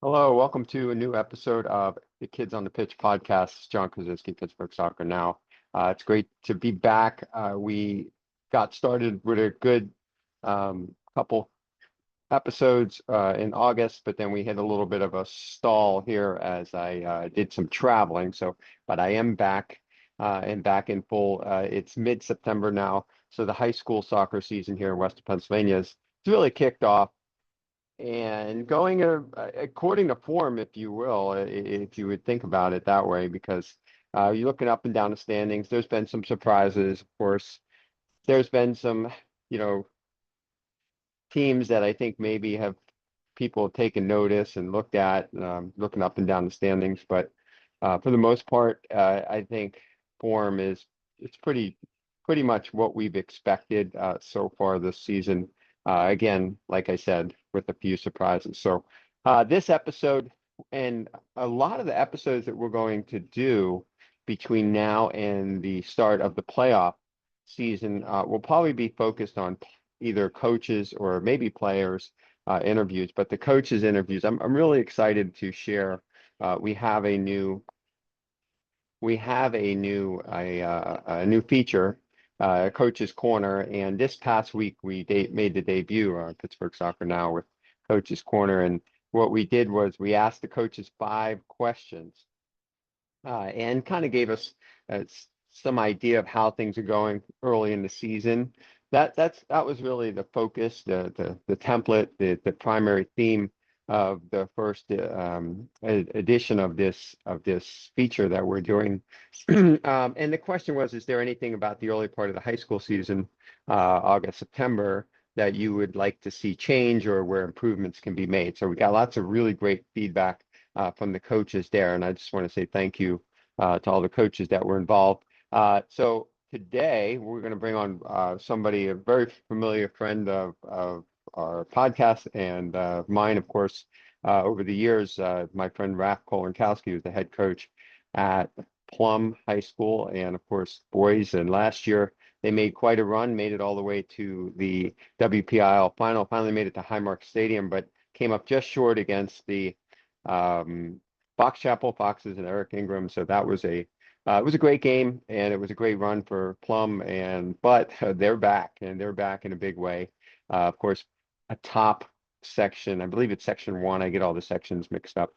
Hello, welcome to a new episode of the Kids on the Pitch podcast. It's John Krysinsky, Pittsburgh Soccer Now. It's great to be back. We got started with a good couple episodes in August, but then we hit a little bit of a stall here as I did some traveling. But I am back and back in full. It's mid-September now, so the high school soccer season here in Western Pennsylvania is really kicked off and going according to form, if you will, if you would think about it that way, because you're looking up and down the standings. There's been some surprises, of course. There's been some, you know, teams that I think maybe have people have taken notice and looked at, looking up and down the standings. But for the most part, I think form is it's pretty much what we've expected so far this season. Again, like I said, with a few surprises. So this episode and a lot of the episodes that we're going to do between now and the start of the playoff season will probably be focused on either coaches or maybe players interviews. But the coaches interviews, I'm really excited to share. We have a new a new feature, Coach's Corner, and this past week we made the debut on Pittsburgh Soccer Now with Coach's Corner, and what we did was we asked the coaches 5 questions and kind of gave us some idea of how things are going early in the season. That was really the focus, the template, the primary theme of the first edition of this feature that we're doing. And the question was, is there anything about the early part of the high school season, August, September, that you would like to see change or where improvements can be made? So we got lots of really great feedback from the coaches there. And I just want to say thank you to all the coaches that were involved. So today we're going to bring on somebody, a very familiar friend of our podcast and mine, of course, over the years, my friend Rafal Kolankowski was the head coach at Plum High School and, of course, boys. And last year they made quite a run, made it all the way to the WPIAL final, finally made it to Highmark Stadium, but came up just short against the Fox Chapel Foxes and Eric Ingram. So that was it was a great game and it was a great run for Plum. But they're back and they're back in a big way. Of course, a top section, I believe it's section 1. I get all the sections mixed up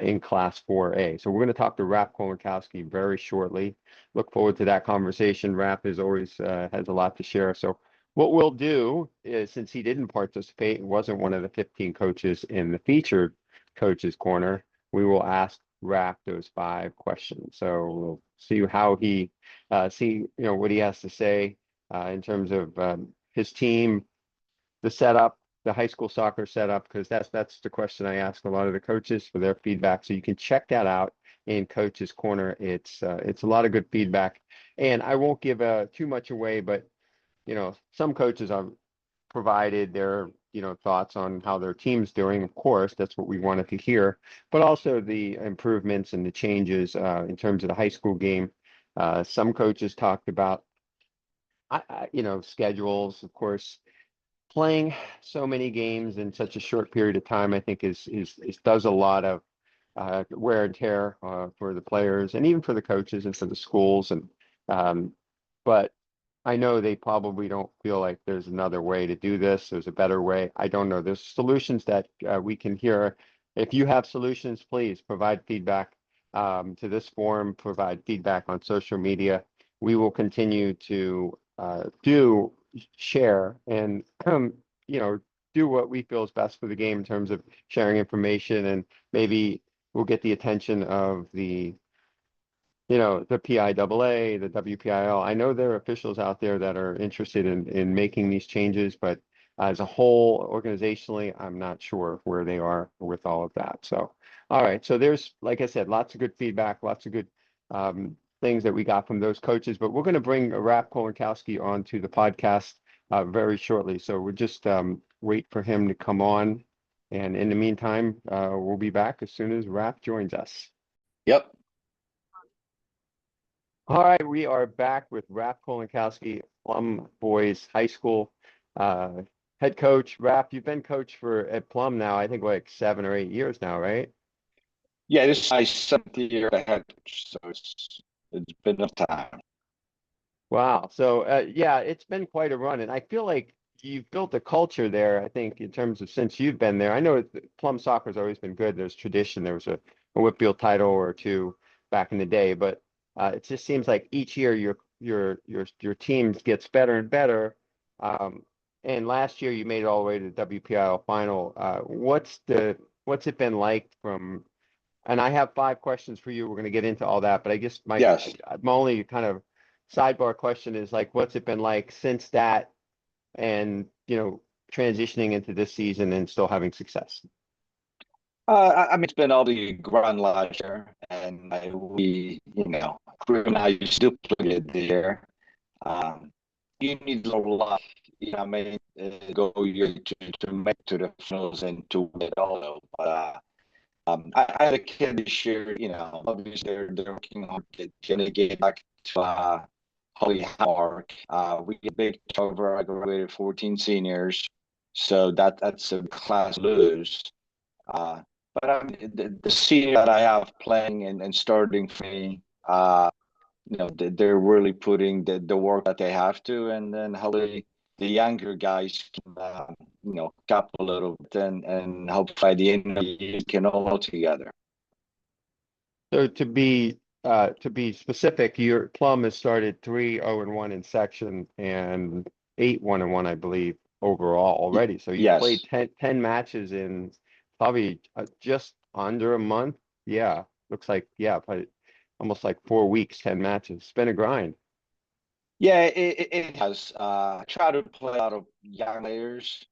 in class 4A. So we're going to talk to Rafal Kolankowski very shortly. Look forward to that conversation. Raf is always has a lot to share. So what we'll do is, since he didn't participate and wasn't one of the 15 coaches in the featured Coaches Corner, we will ask Raf those 5 questions. So we'll see how he what he has to say in terms of his team, the setup, the high school soccer setup, because that's the question I ask a lot of the coaches for their feedback. So you can check that out in Coach's Corner. It's a lot of good feedback, and I won't give too much away, but some coaches are provided their thoughts on how their team's doing. Of course, that's what we wanted to hear, but also the improvements and the changes in terms of the high school game. Some coaches talked about schedules, of course. Playing so many games in such a short period of time, I think is does a lot of wear and tear for the players and even for the coaches and for the schools. But I know they probably don't feel like there's another way to do this. There's a better way. I don't know. There's solutions that we can hear. If you have solutions, please provide feedback to this forum, provide feedback on social media. We will continue to share and do what we feel is best for the game in terms of sharing information, and maybe we'll get the attention of the PIAA, the WPIAL. I know there are officials out there that are interested in making these changes, but as a whole, organizationally, I'm not sure where they are with all of that. So, all right. So there's, like I said, lots of good feedback, lots of good things that we got from those coaches. But we're going to bring Rafal Kolankowski onto the podcast very shortly. So we'll just wait for him to come on. And in the meantime, we'll be back as soon as Raf joins us. Yep. All right, we are back with Rafal Kolankowski, Plum Boys High School. head coach. Raf, you've been coach at Plum now, I think like 7 or 8 years now, right? Yeah, this is my 7th year ahead, so it's been a time. Wow. So yeah, it's been quite a run, and I feel like you've built a culture there. I think in terms of since you've been there, I know Plum soccer's always been good. There's tradition. There was a WPIAL title or two back in the day, but it just seems like each year your team gets better and better. Um, and last year you made it all the way to the WPIAL final. What's it been like from and I have 5 questions for you. We're going to get into all that, but I guess Yes. my only kind of sidebar question is like, what's it been like since that, and transitioning into this season and still having success? I mean, it's been all the ground last year, and crew and I used to play it there. Um, you need a lot, I mean, go year to make to the finals and to win it all. But I had a kid this year, obviously they're working hard to get back to Holly Park. We get big over. I graduated 14 seniors, so that's a class lose. Uh, but I mean, the senior that I have playing and starting for me, they're really putting the work that they have to, and then hopefully the younger guys can, cap a little bit, and hopefully by the end of the year, we can all together. So to be specific, your Plum has started 3-0-1 in section and 8-1-1, I believe, overall already. So you've played Yes. 10 matches in probably just under a month. Yeah, looks like, yeah, but almost like 4 weeks, 10 matches. It's been a grind. Yeah, it has. I try to play a lot of young players.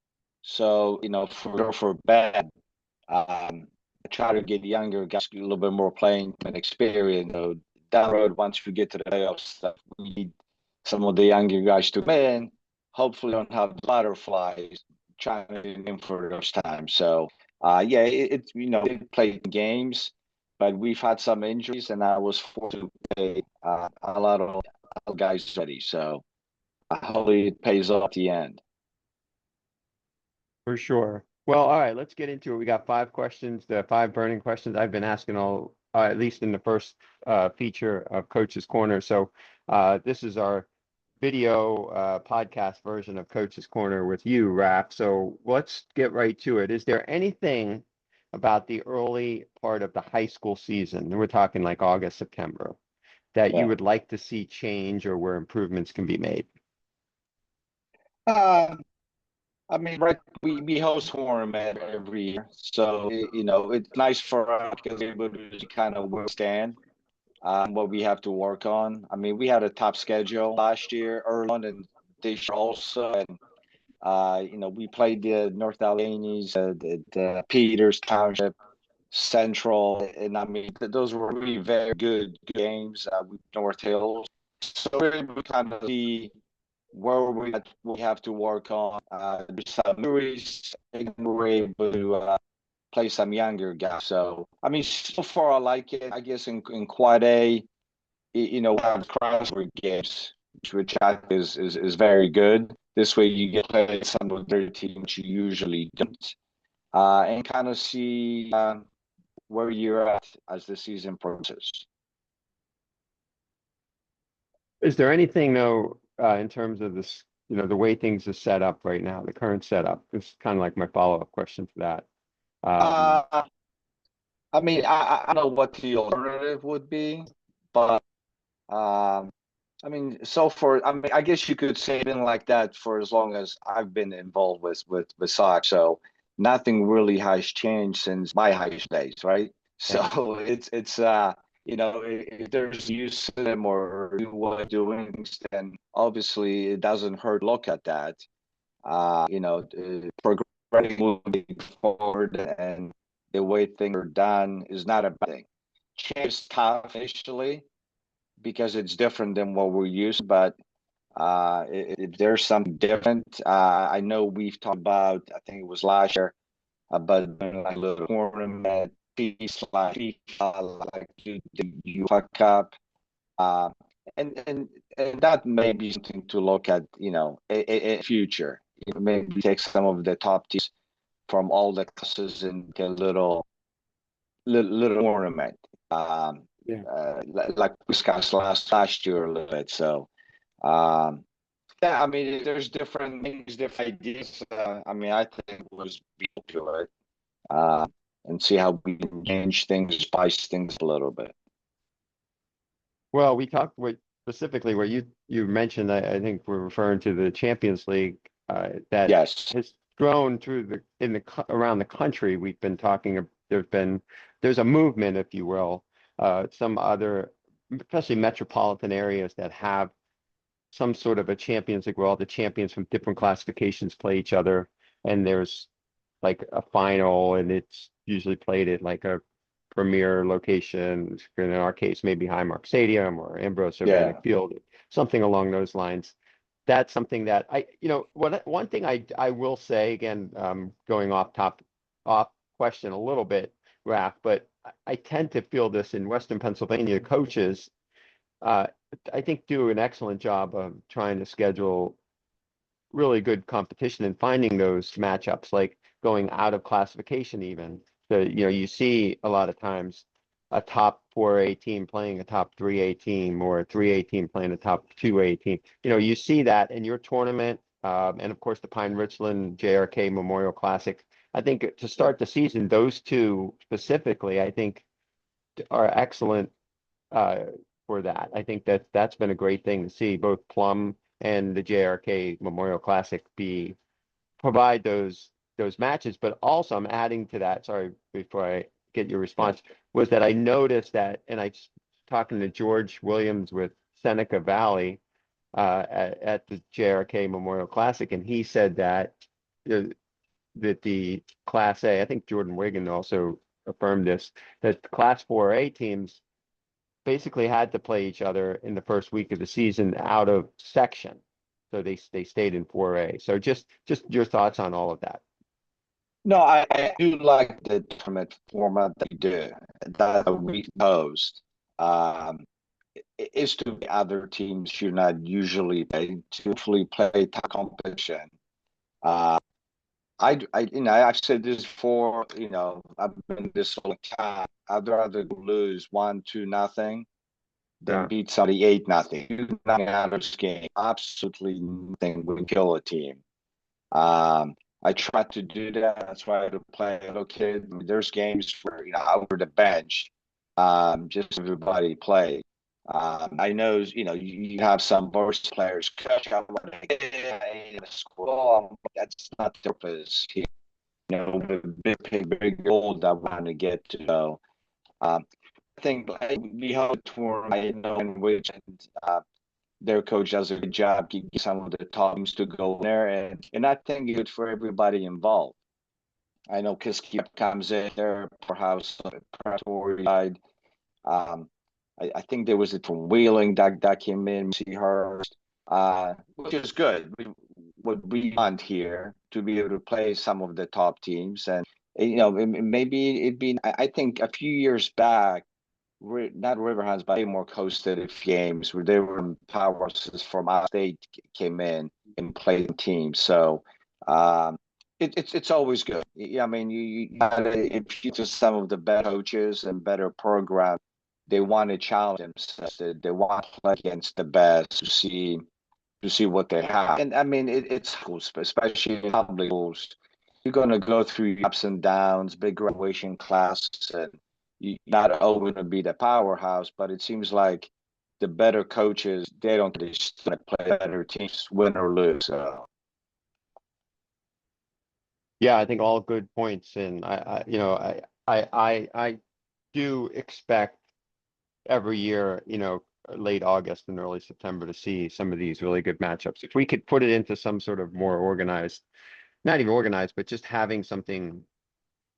So, for bad, I try to get younger guys a little bit more playing and experience. Down the road, once we get to the playoffs, stuff, we need some of the younger guys to come in. Hopefully, don't have butterflies trying to in for those times. So, yeah, they play games, but we've had some injuries, and I was forced to play a lot of guys ready. So, hopefully, it pays off at the end. For sure. Well, all right, let's get into it. We got 5 questions, the 5 burning questions I've been asking all, at least in the first feature of Coach's Corner. So this is our video podcast version of Coach's Corner with you, Raf. So let's get right to it. Is there anything about the early part of the high school season, and we're talking like August, September, that you Yeah. would like to see change or where improvements can be made? Uh, I mean, right, we host tournament every year, so it's nice for us because we're able to kind of withstand what we have to work on. I mean, we had a top schedule last year, early on, and this year also, and we played the North Alleghenies, the Peters Township, Central, and I mean, those were really very good games with North Hills. So we're able to kind of see where we have to work on. There's some injuries, and we're able to play some younger guys. So I mean, so far I like it. I guess in quad A, we have crossover games, which I think is very good. This way you get to play some of their teams you usually don't, and kind of see where you're at as the season progresses. Is there anything though, in terms of this, the way things are set up right now, the current setup? This is kind of like my follow-up question to that. Um, Uh, I mean, I don't know what the alternative would be, but um, I mean, I guess you could say it been like that for as long as I've been involved with soccer. So nothing really has changed since my high school days, right? yeah. So it's if there's new system or new way of doing things, then obviously it doesn't hurt to look at that. Progressing moving forward and the way things are done is not a bad thing. Change is tough initially because it's different than what we're used. But if there's something different, I know we've talked about. I think it was last year about doing like a little tournament piece like FIFA, like the UEFA Cup, uh, and and and that may be something to look at, in future. maybe take some of the top teams from all the classes and get a little tournament. Yeah. Like we discussed last year a little bit. So um, yeah, I mean, there's different things, different ideas. I mean, I think we'll just be open to it and see how we can change things, spice things a little bit. Well, we talked specifically where you mentioned, I think we're referring to the Champions League that Yes. has grown around the country. We've been talking. There's a movement, if you will. Some other, especially metropolitan areas that have some sort of a Champions League where all the champions from different classifications play each other, and there's like a final, and it's usually played at like a premier location. In our case, maybe Highmark Stadium or Ambrose or Yeah. Bannock Field, something along those lines. That's something that one thing I will say again, going off question a little bit, Raf, but I tend to feel this in Western Pennsylvania. Coaches, uh, I think, do an excellent job of trying to schedule really good competition and finding those matchups, like going out of classification even. So, you see a lot of times a top 4A team playing a top 3A team, or a 3A team playing a top 2A team. You see that in your tournament, and of course the Pine Richland JRK Memorial Classic. I think to start the season, those two specifically, I think, are excellent uh, for that. I think that's been a great thing to see, both Plum and the JRK Memorial Classic provide those matches. But also, I'm adding to that. Sorry, before I get your response, was that I noticed that, and I was talking to George Williams with Seneca Valley at the JRK Memorial Classic, and he said that that the Class A, I think Jordan Wigan also affirmed this, that the Class 4A teams basically had to play each other in the first week of the season out of section. So they stayed in 4A. So just your thoughts on all of that. No, I do like the tournament format that we do, that we host. Um, is to be other teams you're not usually playing to fully play top competition. Uh, I've said this before, I've been this whole time. I'd rather lose 1-2-0 than Yeah. beat somebody 8-0. 2-0 out of this game, absolutely nothing would kill a team. I try to do that. That's why I play a little kid. There's games where over the bench, just everybody play. I know you have some burst players. Coach, I want to get in the school. That's not their purpose here. Big goal that I want to get to. I think we have a tour. I know in which their coach does a good job getting some of the top teams to go there, and I think it's good for everybody involved. I know Kiski comes in there, perhaps preparatory side. Um, I think there was a from Wheeling that came in, Seahurst, which is good. What we want here to be able to play some of the top teams, and maybe it'd be. I think a few years back, not Riverhounds, but more hosted games where they were in powerhouses from out of state came in and played teams. So it's always good. I mean, you gotta, if you to some of the better coaches and better programs, they want to challenge themselves. They want to play against the best to see what they have. And I mean, it's cool, especially in public schools. You're going to go through ups and downs, big graduation classes, and you're not always going to be the powerhouse. But it seems like the better coaches, they don't just play better teams, win or lose. So. Yeah, I think all good points. And I do expect every year, late August and early September, to see some of these really good matchups. If we could put it into some sort of more organized, not even organized, but just having something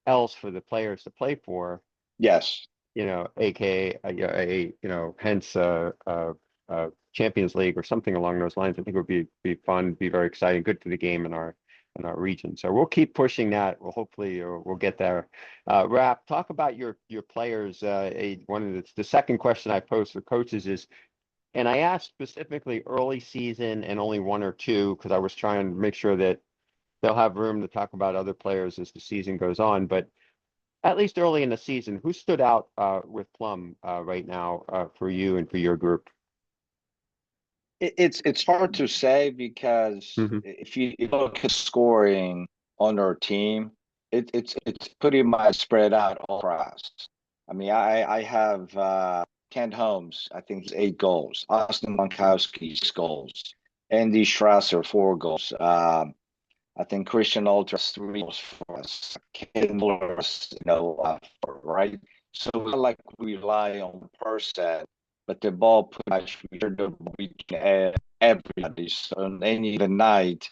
else for the players to play for, Yes. AKA, hence Champions League or something along those lines. I think would be fun, be very exciting, good for the game in our region. So we'll keep pushing that. We'll hopefully we'll get there. Rap, talk about your players. One of the second question I posed for coaches is, and I asked specifically early season and only one or two, because I was trying to make sure that they'll have room to talk about other players as the season goes on. But at least early in the season, who stood out with Plum right now for you and for your group? It's hard to say because Hmm. if you look at scoring on our team, it's pretty much spread out all across. I mean, I have Kent Holmes, I think he's 8 goals. Austin Monkowski, 6 goals. Andy Strasser, 4 goals. I think Christian Alters 3 goals for us. Ken Mullers, right? So we like rely on the person, but the ball pretty much we can add everybody. So on any given night,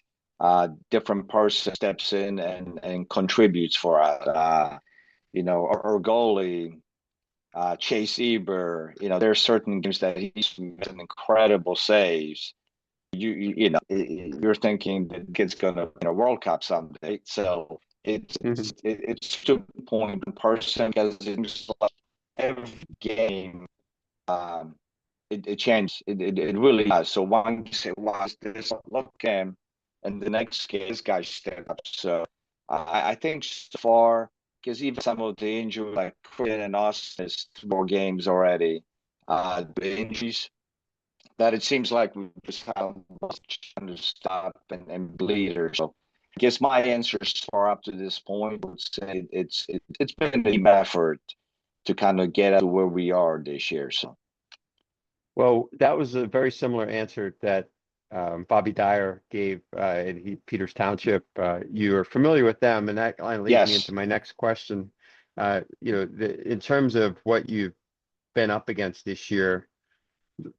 different person steps in and contributes for us. Our goalie, Chase Eber, there are certain games that he's making incredible saves. You're thinking the kid's gonna win a World Cup someday. So Hmm. it's to the point in person because it's like every game, it changes. It really does. So one say, "Wow, this look him," and the next game, this guy stepped up. So I think so far, because even some of the injuries, like Christian and Austin, is 2 more games already. The injuries that it seems like we just have trying to stop and bleed her. So I guess my answer so far up to this point would say it's been a team effort to kind of get to where we are this year. So Well, that was a very similar answer that Bobby Dyer gave in Peters Township. You're familiar with them, and that kind of leads me yes. into my next question. In terms of what you've been up against this year,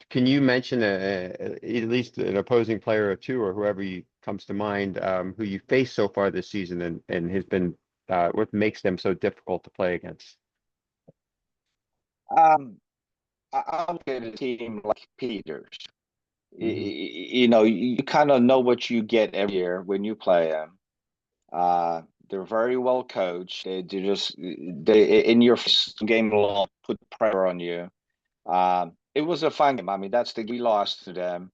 can you mention at least an opposing player or two, or whoever comes to mind, who you faced so far this season, and has been what makes them so difficult to play against? Um, I'll get a team like Peters. Hmm. You kind of know what you get every year when you play them. They're very well coached. They in your first game long put pressure on you. It was a fun game. I mean, that's we lost to them.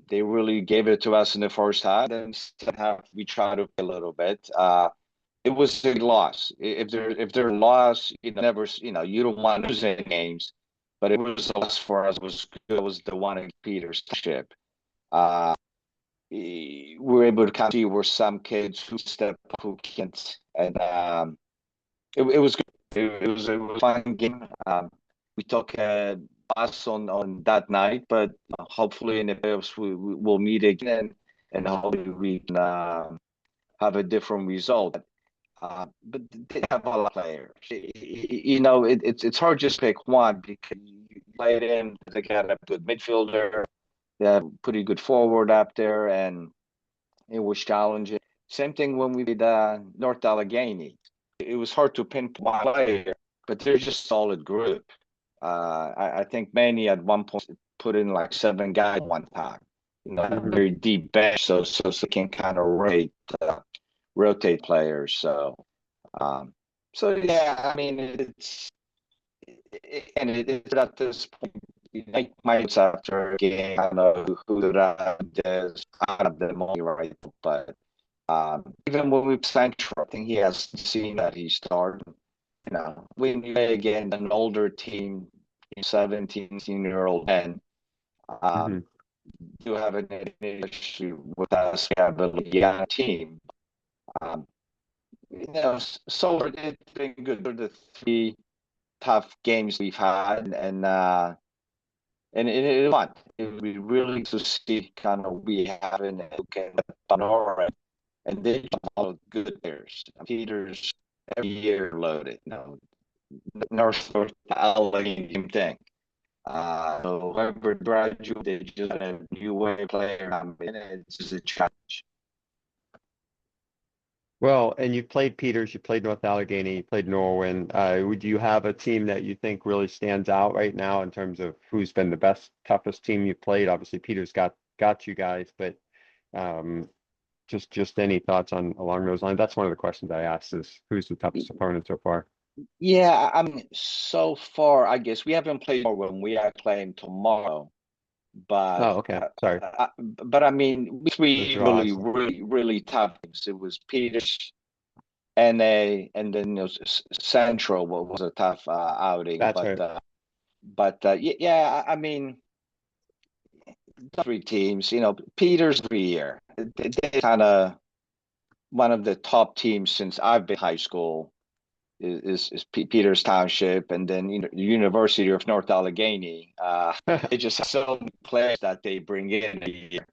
They really gave it to us in the first half, and second half we tried to play a little bit. It was a loss. If they're a loss, never you don't want to lose any games, but it was a loss for us. It was the one in Peter's ship. Uh, we were able to kind of see where some kids who step up who can't, and it was good. It was a fun game. We took a loss on that night, but hopefully in the playoffs we'll meet again, and hopefully we can have a different result. But they have a lot of players. It's hard to just pick one because you play them. They got a good midfielder. They have pretty good forward up there, and it was challenging. Same thing when we did North Allegheny. It was hard to pinpoint one player, but they're just a solid group. I think Manny at one point put in like 7 guys one time. Hmm. Very deep bench, so they can kind of rotate players. Um, yeah, I mean it's at this point. You make my notes after a game. I don't know who does out of the money right, but even when we Central, I think he has seen that he started. When you play against an older team, 17, year-old men, Hmm. um, you have an issue with us. We have a young team. Um, so it's been good. They're the 3 tough games we've had, and it is fun. It would be really to see kind of we having and who can on our end. And they all good players. Peters every year loaded. North Allegheny, same thing. So whoever graduated, just a new way player. I mean, it's just a challenge. Well, and you played Peters, you played North Allegheny, you played Norwin. Would you have a team that you think really stands out right now in terms of who's been the best, toughest team you played? Obviously, Peters got you guys, but um, just any thoughts on along those lines? That's one of the questions I asked is who's the toughest opponent so far? Yeah, I mean, so far, I guess we haven't played more when we are playing tomorrow. but Oh, okay. Sorry. but I mean, The three really, draws. really, really tough games. It was Peters, NA, and then Central was a tough outing. That's right. Yeah, I mean, three teams. Peters every year. They kind of one of the top teams since I've been in high school is Peters Township, and then the University of North Allegheny. They just have so many players that they bring in a year.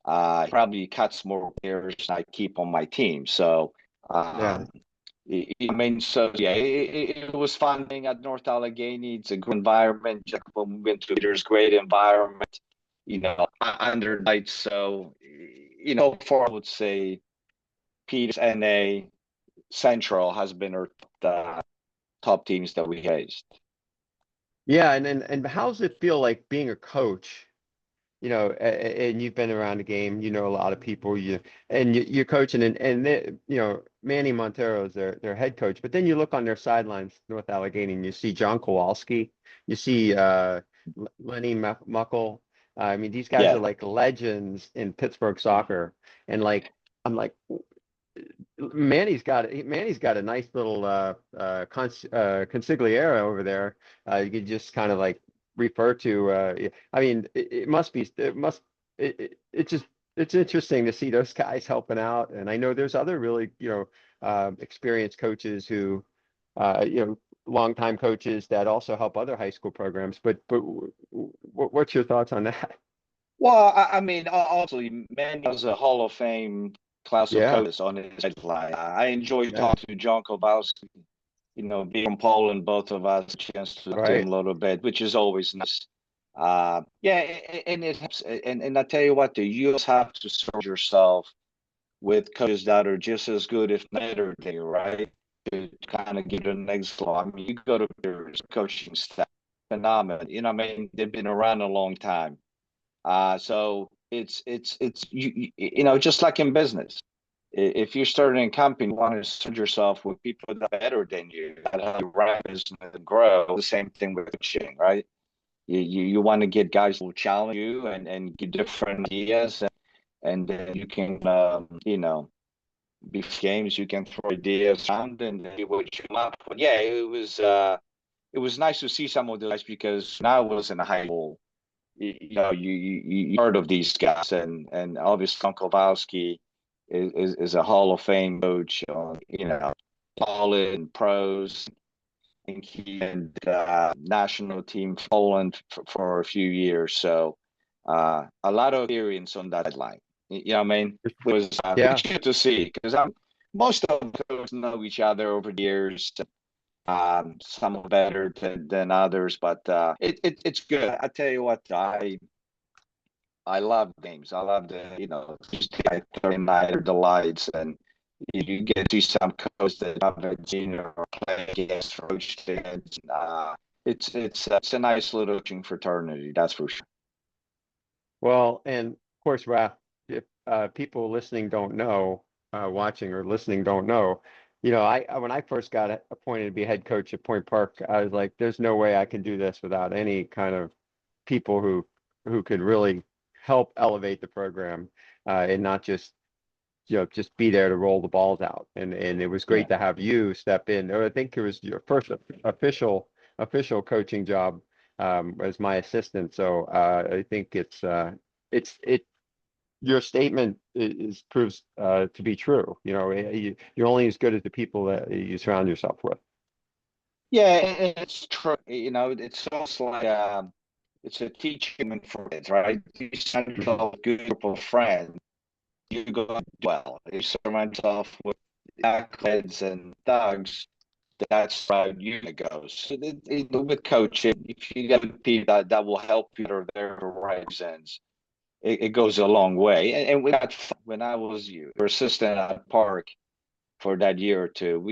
Probably cuts more players than I keep on my team. So, Yeah. I mean, so yeah, it was fun being at North Allegheny. It's a good environment. Jacob went to Peters, great environment. Under lights. So, so far, I would say Peters, NA, Central has been our top teams that we faced. Yeah, and how's it feel like being a coach? And you've been around the game, you know a lot of people, you're coaching, and Manny Montero is their head coach, but then you look on their sidelines, North Allegheny, and you see John Kowalski, you see Lenny Muckle. I mean, these guys are Yeah, like legends in Pittsburgh soccer, and like I'm like Manny's got a nice little consigliere over there. You could just kind of like refer to. I mean, it must be. It just it's interesting to see those guys helping out, and I know there's other really experienced coaches who longtime coaches that also help other high school programs. But what's your thoughts on that? well, I mean, also, Manny was a Hall of Fame class of Yeah, coaches on his sideline. I enjoyed yeah, talking to John Kowalski. Being from Poland, both of us a chance to talk to him right. a little bit, which is always nice. Yeah, and it helps. And I tell you what, you just have to surround yourself with coaches that are just as good, if not better than you, right? To kind of give the next level. I mean, you go to your coaching staff, phenomenal. I mean, they've been around a long time. So it's just like in business. If you're starting a company, you want to surround yourself with people that are better than you, that help you run business and grow. The same thing with coaching, right? You want to get guys who will challenge you and give different ideas, and then you can before games you can throw ideas around and see what you come up. But yeah, it was nice to see some of the guys because now I was in a high school. You heard of these guys, and obviously Uncle Kowalski is a Hall of Fame coach. Solid pros. I think he and national team Poland for a few years. So a lot of experience on that line. You know what I mean? It was Yeah. it's good to see because most of us know each other over the years. Some are better than others, but it's good. I tell you what, I love games. I love just the Thursday night delights, and you get to see some coaches that have a junior or play against coach kids. It's a nice little coaching fraternity, that's for sure. Well, and of course, Raf, if people listening don't know, watching or listening don't know, when I first got appointed to be head coach at Point Park, I was like, there's no way I can do this without any kind of people who could really help elevate the program, and not just be there to roll the balls out. And it was Yeah. great to have you step in. I think it was your first official coaching job, as my assistant. So I think it your statement proves to be true. You're only as good as the people that you surround yourself with. Yeah, it's true. It's also like it's a teaching moment for kids, right? You surround Mhm. yourself with a good group of friends, you go well. You surround yourself with kids and dogs, that's how you goes. So with coaching, if you get people that will help you or there for right reasons, it goes a long way. And when I was your assistant at Park for that year or two,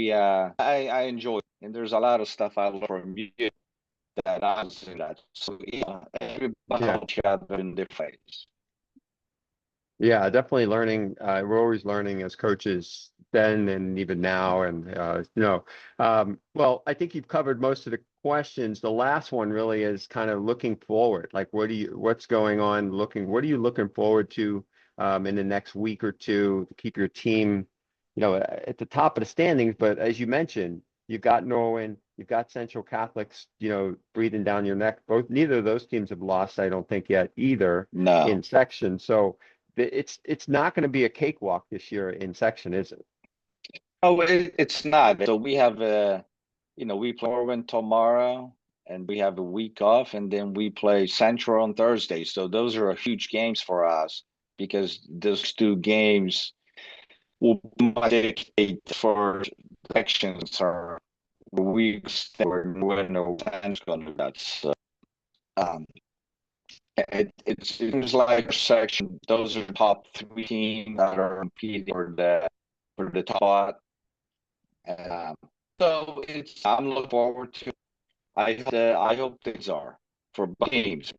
I enjoyed it. And there's a lot of stuff I learned from you that I was in that. So everybody Yeah. helped each other in their phase. Yeah, definitely learning. We're always learning as coaches then and even now. And, well, I think you've covered most of the questions. The last one really is kind of looking forward. Like, what's going on? What are you looking forward to in the next week or two to keep your team, at the top of the standings? But as you mentioned, you've got Norwin, you've got Central Catholics, breathing down your neck. Neither of those teams have lost, I don't think yet either in No. section. So, it's not going to be a cakewalk this year in section, is it? Oh, it's not. So we have we play Orwin tomorrow, and we have a week off, and then we play Central on Thursday. So those are huge games for us because those two games will dictate for elections or weeks that we're when no one's going to that. So um, it seems like our section, those are top three teams that are competing for the top. Um, so I'm looking forward to. I hope things are for both teams.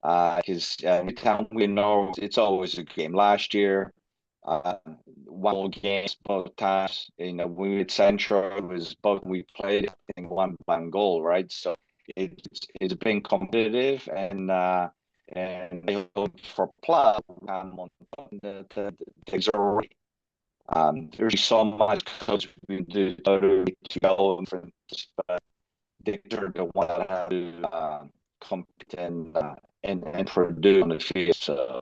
Because every time we know it's always a game. Last year, uh, one games both times. We with Central it was both we played. I think one goal, right? So it's been competitive, and I hope for Plum on the things are right. There's so much coach we do to go different, but they're the one that have to compete and produce on the field. So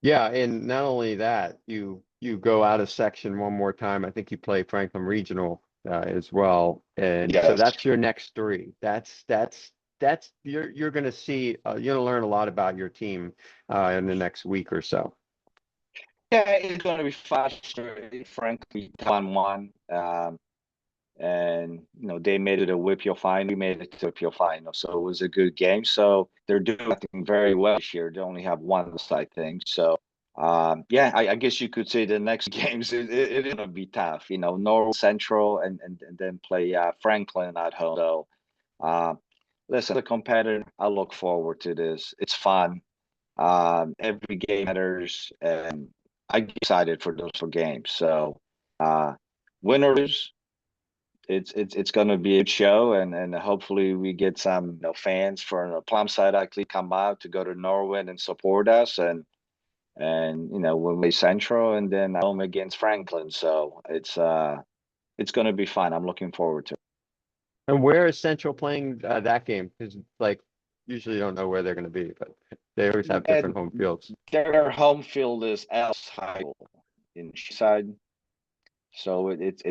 Yeah, and not only that, you go out of section one more time. I think you play Franklin Regional as well, and so yes, that's your next three. That's you're going to see. You're going to learn a lot about your team in the next week or so. yeah, it's going to be faster. Frankly, 1-1. And they made it a WPIAL final. We made it to a WPIAL final, so it was a good game. So they're doing, I think, very well this year. They only have one side thing. So yeah, I guess you could say the next games it is gonna be tough. North Central and then play Franklin at home. So uh, listen, the competitor, I look forward to this. It's fun. Every game matters, and I get excited for those four games. So uh, winners, it's going to be a show, and hopefully we get some fans from the Plum side actually come out to go to Norwin and support us, and when we Central and then home against Franklin. So it's going to be fun. I'm looking forward to it. And where is Central playing that game? Because like usually you don't know where they're going to be, but they always have different And home fields. their home field is Else High School in Side. So it's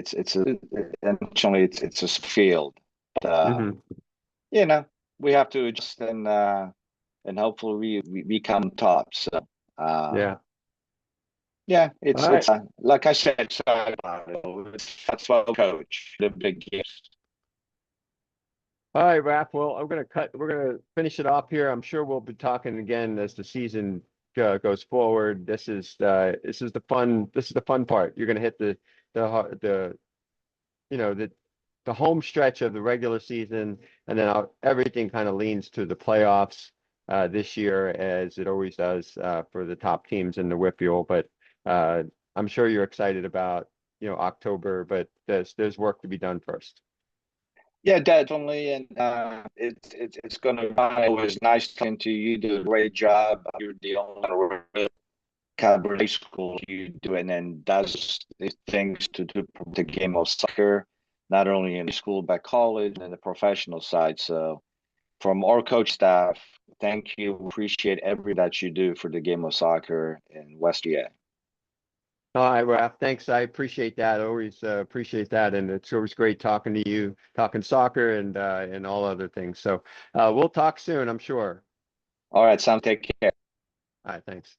actually it's a field. Hmm. You know, we have to adjust and hopefully we become top. So uh Yeah. yeah, All it's right. it's like I said, sorry about it. That's what coach the big gift. All right, Raph. Well, we're gonna finish it off here. I'm sure we'll be talking again as the season goes forward. This is the fun part. You're gonna hit the you know the the home stretch of the regular season, and then everything kind of leans to the playoffs this year, as it always does for the top teams in the WPIAL. But uh, I'm sure you're excited about October, but there's work to be done first. Yeah, definitely, and it's gonna be fun. It was nice talking to you. You do a great job. You're the only one with Cabaret School you do, and then does these things to do the game of soccer, not only in school but college and the professional side. So from our coach staff, thank you. Appreciate every that you do for the game of soccer in West VA. All right, Raph. Thanks. I appreciate that. Always appreciate that, and it's always great talking to you, talking soccer and all other things. So we'll talk soon, I'm sure. All right, Sam, take care. All right, thanks.